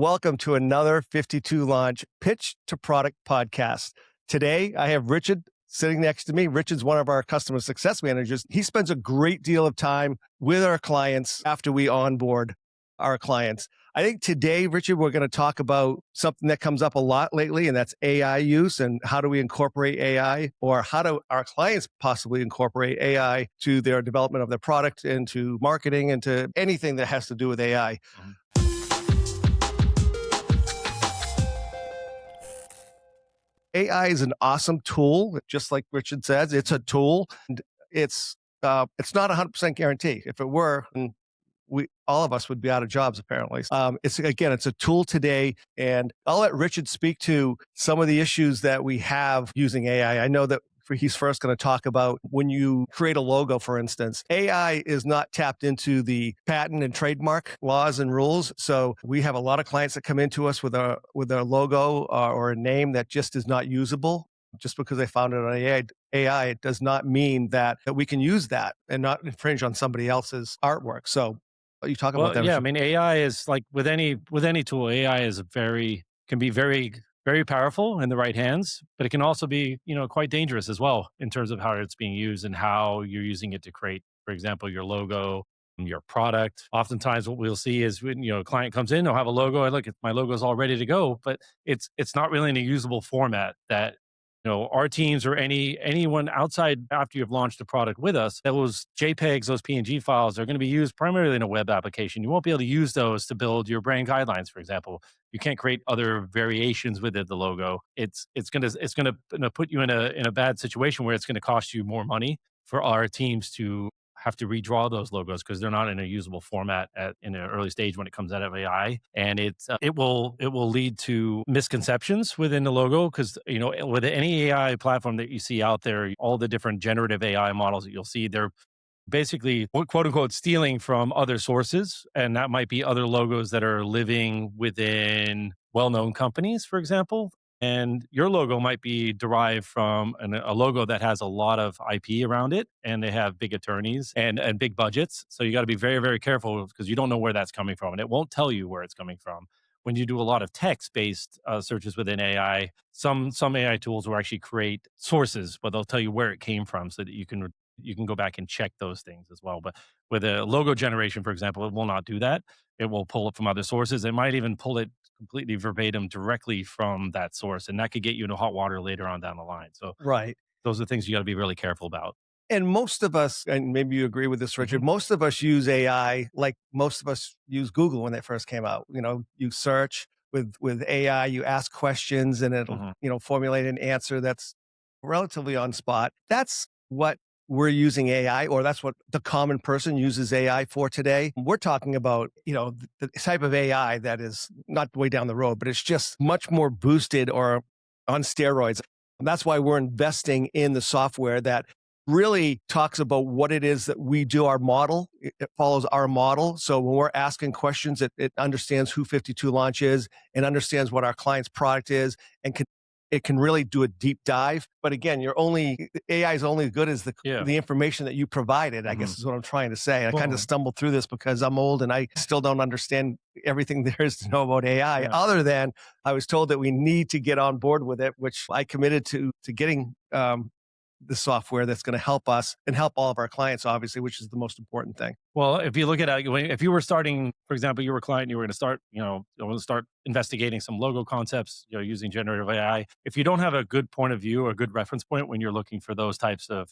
Welcome to another 52 Launch Pitch to Product podcast. Today, I have Richard sitting next to me. Richard's one of our customer success managers. He spends a great deal of time with our clients after we onboard our clients. I think today, Richard, we're going to talk about something that comes up a lot lately, and that's AI use and how do we incorporate AI, or how do our clients possibly incorporate AI to their development of their product, into marketing, into anything that has to do with AI. AI is an awesome tool, just like Richard says. It's a tool, and it's not 100% guarantee. If it were, all of us would be out of jobs, apparently. It's a tool today, and I'll let Richard speak to some of the issues that we have using AI. I know that he's first going to talk about when you create a logo, for instance. AI is not tapped into the patent and trademark laws and rules. So we have a lot of clients that come into us with a logo or a name that just is not usable. Just because they found it on AI, it does not mean that we can use that and not infringe on somebody else's artwork. So you talk about that. Yeah, I mean, AI is like with any tool. AI can be very powerful in the right hands, but it can also be, quite dangerous as well in terms of how it's being used and how you're using it to create, for example, your logo, your product. Oftentimes what we'll see is when, a client comes in, they'll have a logo. I look at my logo is all ready to go, but it's not really in a usable format that, our teams or anyone outside after you've launched a product with us, those JPEGs, those PNG files are going to be used primarily in a web application. You won't be able to use those to build your brand guidelines, for example. You can't create other variations within the logo. It's going to put you in a bad situation where it's going to cost you more money for our teams to have to redraw those logos because they're not in a usable format in an early stage when it comes out of AI, and it will lead to misconceptions within the logo because with any AI platform that you see out there, all the different generative AI models that you'll see, they're basically quote unquote stealing from other sources, and that might be other logos that are living within well-known companies, for example. And your logo might be derived from a logo that has a lot of IP around it, and they have big attorneys and big budgets. So you got to be very, very careful because you don't know where that's coming from, and it won't tell you where it's coming from. When you do a lot of text-based searches within AI, some AI tools will actually create sources, but they'll tell you where it came from so that you can go back and check those things as well. But with a logo generation, for example, it will not do that. It will pull it from other sources. It might even pull it completely verbatim directly from that source. And that could get you into hot water later on down the line. So Right. Those are things you got to be really careful about. And most of us, and maybe you agree with this, Richard, most of us use AI like most of us use Google when they first came out. You search with AI, you ask questions, and it'll formulate an answer that's relatively on spot. That's what we're using AI, or that's what the common person uses AI for today. We're talking about, the type of AI that is not way down the road, but it's just much more boosted or on steroids. And that's why we're investing in the software that really talks about what it is that we do. Our model, it follows our model. So when we're asking questions, it understands who 52 Launch is and understands what our client's product is, and it can really do a deep dive. But again, AI is only as good as the information that you provided, I guess is what I'm trying to say. I kind of stumbled through this because I'm old and I still don't understand everything there is to know about AI, other than I was told that we need to get on board with it, which I committed to getting the software that's going to help us and help all of our clients, obviously, which is the most important thing. Well, if you look at it, if you were starting, for example, you were a client, you were going to start investigating some logo concepts, using generative AI. If you don't have a good point of view or a good reference point when you're looking for those types to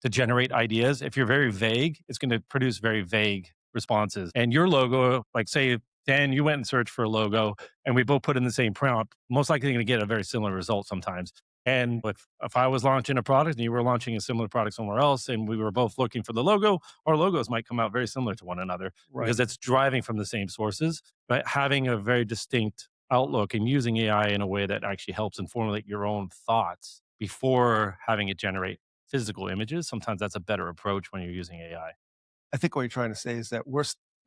generate ideas, if you're very vague, it's going to produce very vague responses. And your logo, like say, Dan, you went and searched for a logo and we both put in the same prompt, most likely going to get a very similar result sometimes. And if I was launching a product and you were launching a similar product somewhere else and we were both looking for the logo, our logos might come out very similar to one another because it's driving from the same sources. But having a very distinct outlook and using AI in a way that actually helps and formulate your own thoughts before having it generate physical images, sometimes that's a better approach when you're using AI. I think what you're trying to say is that we're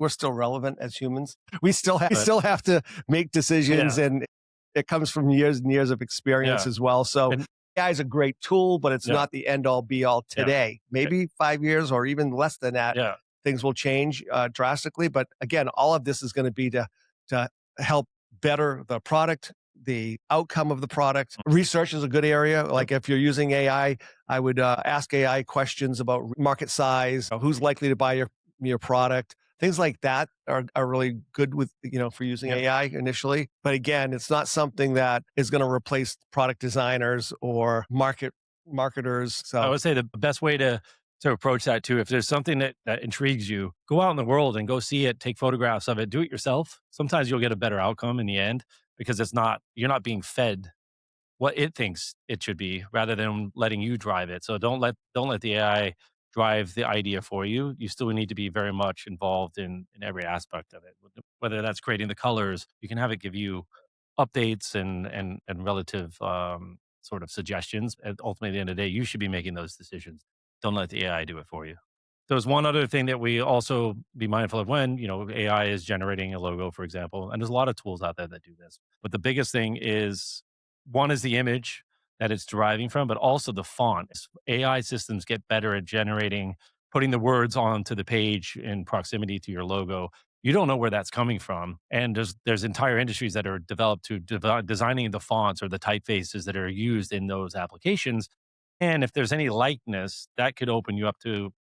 still relevant as humans. We still have to make decisions, and it comes from years and years of experience as well. So AI is a great tool, but it's not the end all be all today. Maybe 5 years or even less than that, things will change drastically. But again, all of this is going to be to help better the product, the outcome of the product. Research is a good area. Yep. Like if you're using AI, I would ask AI questions about market size, who's likely to buy your product. Things like that are really good with, for using Yep. AI initially. But again, it's not something that is going to replace product designers or marketers. I So would say the best way to approach that too, if there's something that intrigues you, go out in the world and go see it, take photographs of it, do it yourself. Sometimes you'll get a better outcome in the end because you're not being fed what it thinks it should be rather than letting you drive it. So don't let the AI drive the idea for you. You still need to be very much involved in every aspect of it. Whether that's creating the colors, you can have it give you updates and relative sort of suggestions. And ultimately, at the end of the day, you should be making those decisions. Don't let the AI do it for you. There's one other thing that we also be mindful of when, AI is generating a logo, for example, and there's a lot of tools out there that do this. But the biggest thing is one is the image that it's deriving from, but also the font. AI systems get better at putting the words onto the page in proximity to your logo. You don't know where that's coming from, and there's entire industries that are developed to designing the fonts or the typefaces that are used in those applications. And if there's any likeness, that could open you up to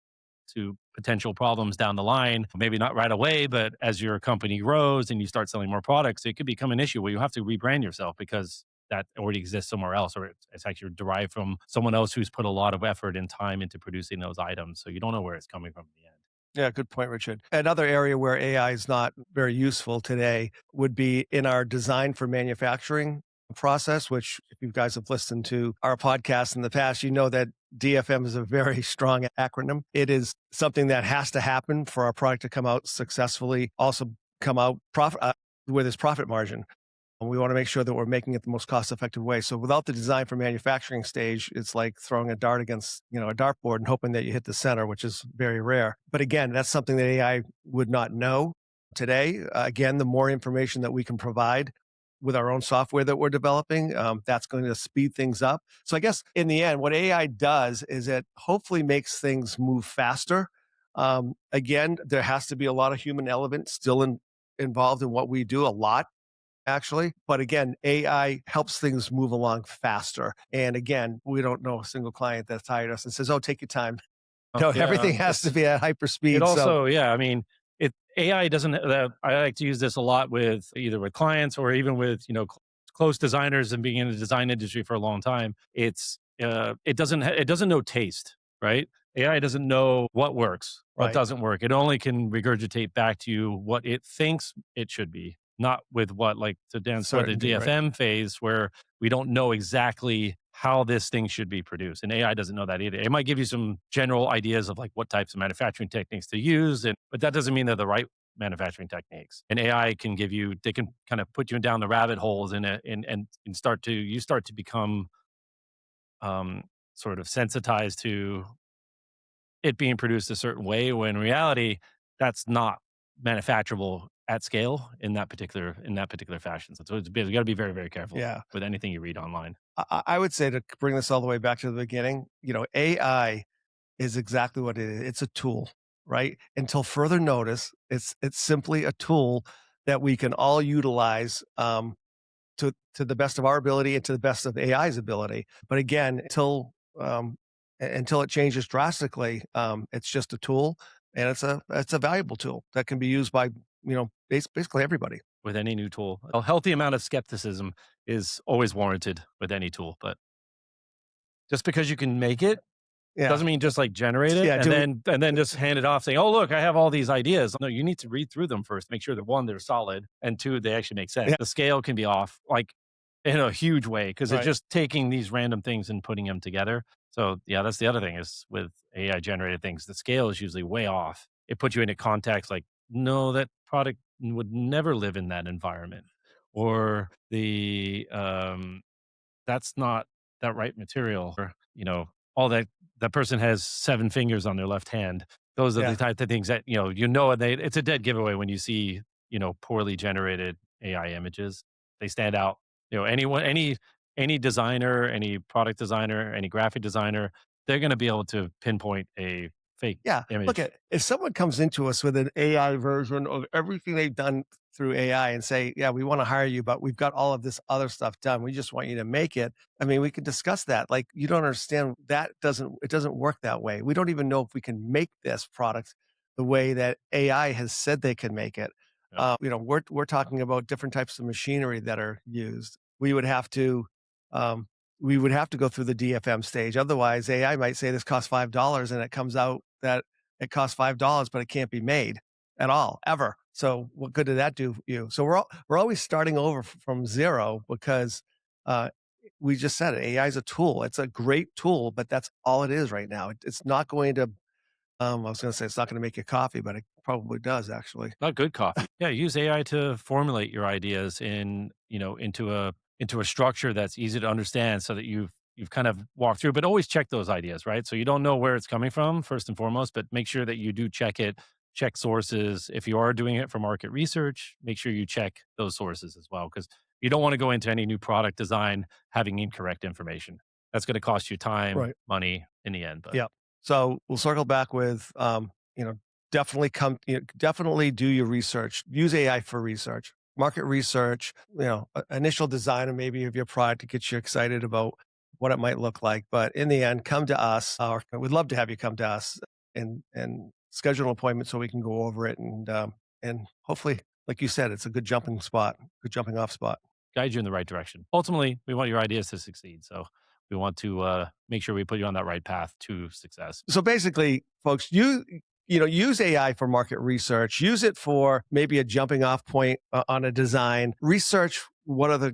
potential problems down the line. Maybe not right away, but as your company grows and you start selling more products, it could become an issue where you have to rebrand yourself because that already exists somewhere else, or it's actually derived from someone else who's put a lot of effort and time into producing those items. So you don't know where it's coming from in the end. yeah, good point, Richard. Another area where AI is not very useful today would be in our design for manufacturing process, which if you guys have listened to our podcast in the past, you know that DFM is a very strong acronym. It is something that has to happen for our product to come out successfully, also come out with its profit margin. And we want to make sure that we're making it the most cost effective way. So without the design for manufacturing stage, it's like throwing a dart against, a dartboard and hoping that you hit the center, which is very rare. But again, that's something that AI would not know today. Again, the more information that we can provide with our own software that we're developing, that's going to speed things up. So I guess in the end, what AI does is it hopefully makes things move faster. Again, there has to be a lot of human element still involved in what we do, a lot actually. But again, AI helps things move along faster. And again, we don't know a single client that's hired us and says, "Oh, take your time." No, Yeah, everything has to be at hyper it speed. So also, yeah, I mean, AI doesn't. I like to use this a lot with either with clients or even with close designers and being in the design industry for a long time. It doesn't know taste, right? AI doesn't know what works, what right, doesn't work. It only can regurgitate back to you what it thinks it should be, not with what, like to Dan's point, the certainty, right. DFM phase where we don't know exactly how this thing should be produced. And AI doesn't know that either. It might give you some general ideas of like what types of manufacturing techniques to use, but that doesn't mean they're the right manufacturing techniques. And AI can they can kind of put you down the rabbit holes and you start to become sort of sensitized to it being produced a certain way when in reality that's not manufacturable at scale in that particular fashion. So you got to be very, very careful Yeah. with anything you read online. I would say to bring this all the way back to the beginning, AI is exactly what it is. It's a tool, right? Until further notice, it's simply a tool that we can all utilize to the best of our ability and to the best of AI's ability. But again, until it changes drastically, it's just a tool, and it's a valuable tool that can be used by basically everybody. With any new tool, a healthy amount of skepticism is always warranted with any tool, but just because you can make it Yeah, doesn't mean just like generate it yeah. and Do we? then just hand it off saying, "Oh, look, I have all these ideas." No, you need to read through them first, make sure that one, they're solid, and two, they actually make sense. Yeah, The scale can be off like in a huge way because it's right. just taking these random things and putting them together. So yeah, that's the other thing is with AI generated things, the scale is usually way off. It puts you into context like, no, that product would never live in that environment, or that's not that right material, or all that person has 7 fingers on their left hand. Those are the Yeah, type of things that it's a dead giveaway when you see poorly generated AI images. They stand out. Any designer, any product designer, any graphic designer, they're going to be able to pinpoint a fake Yeah. Look image. at if someone comes into us with an AI version of everything they've done through AI and say, yeah, we want to hire you, but we've got all of this other stuff done. We just want you to make it. I mean, we could discuss that. Like, you don't understand that it doesn't work that way. We don't even know if we can make this product the way that AI has said they can make it. Yeah. We're talking about different types of machinery that are used. Um, we would have to go through the DFM stage. Otherwise, AI might say this costs $5 and it comes out that it costs $5, but it can't be made at all, ever. So what good did that do you? So we're always starting over from zero because uh, we just said it. AI is a tool. It's a great tool, but that's all it is right now. It's not going to. I was going to say it's not going to make you coffee, but it probably does actually. Not good coffee. Yeah, use AI to formulate your ideas into a structure that's easy to understand so that you've kind of walked through, but always check those ideas, right? So you don't know where it's coming from first and foremost, but make sure that you do check it, check sources. If you are doing it for market research, make sure you check those sources as well because you don't want to go into any new product design having incorrect information. That's going to cost you time, Right. money in the end. But Yeah. So we'll circle back with, definitely definitely do your research. Use AI for research, market research, initial design of maybe of your product to get you excited about what it might look like. But in the end, come to us, or we'd love to have you come to us and schedule an appointment so we can go over it. And hopefully, like you said, it's a good jumping off spot. guide you in the right direction. Ultimately, we want your ideas to succeed. So we want to make sure we put you on that right path to success. So basically, folks, use AI for market research. Use it for maybe a jumping off point on a design. Research what other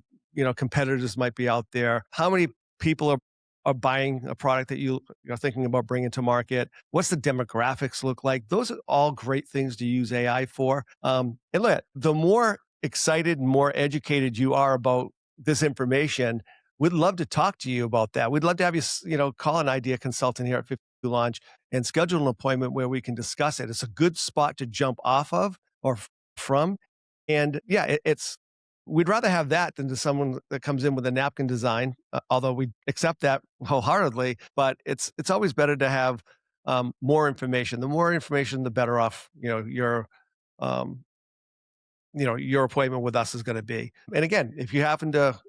competitors might be out there. How many people are buying a product that you're thinking about bringing to market? What's the demographics look like? Those are all great things to use AI for. And look, the more excited and more educated you are about this information, we'd love to talk to you about that. We'd love to have you, call an idea consultant here at 52 Launch and schedule an appointment where we can discuss it. It's a good spot to jump off of or from. And yeah, we'd rather have that than to someone that comes in with a napkin design, although we accept that wholeheartedly. But it's always better to have more information. The more information, the better off um, your appointment with us is going to be. And again, if you happen to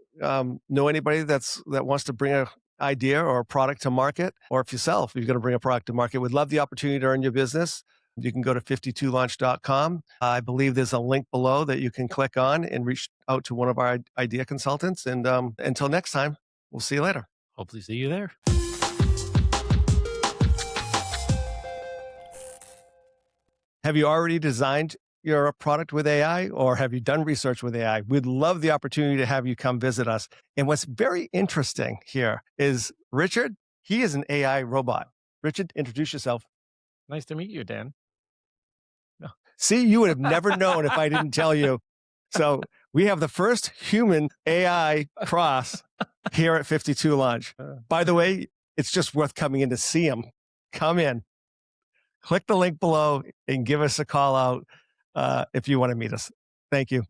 know anybody that wants to bring a idea or a product to market, or if you're going to bring a product to market, we'd love the opportunity to earn your business. You can go to 52launch.com. I believe there's a link below that you can click on and reach out to one of our idea consultants. And until next time, we'll see you later. Hopefully see you there. Have you already designed your product with AI, or have you done research with AI? We'd love the opportunity to have you come visit us. And what's very interesting here is Richard, he is an AI robot. Richard, introduce yourself. Nice to meet you, Dan. See, you would have never known if I didn't tell you. So we have the first human AI cross here at 52 Launch. By the way, it's just worth coming in to see him. Come in, click the link below and give us a call out if you want to meet us. Thank you.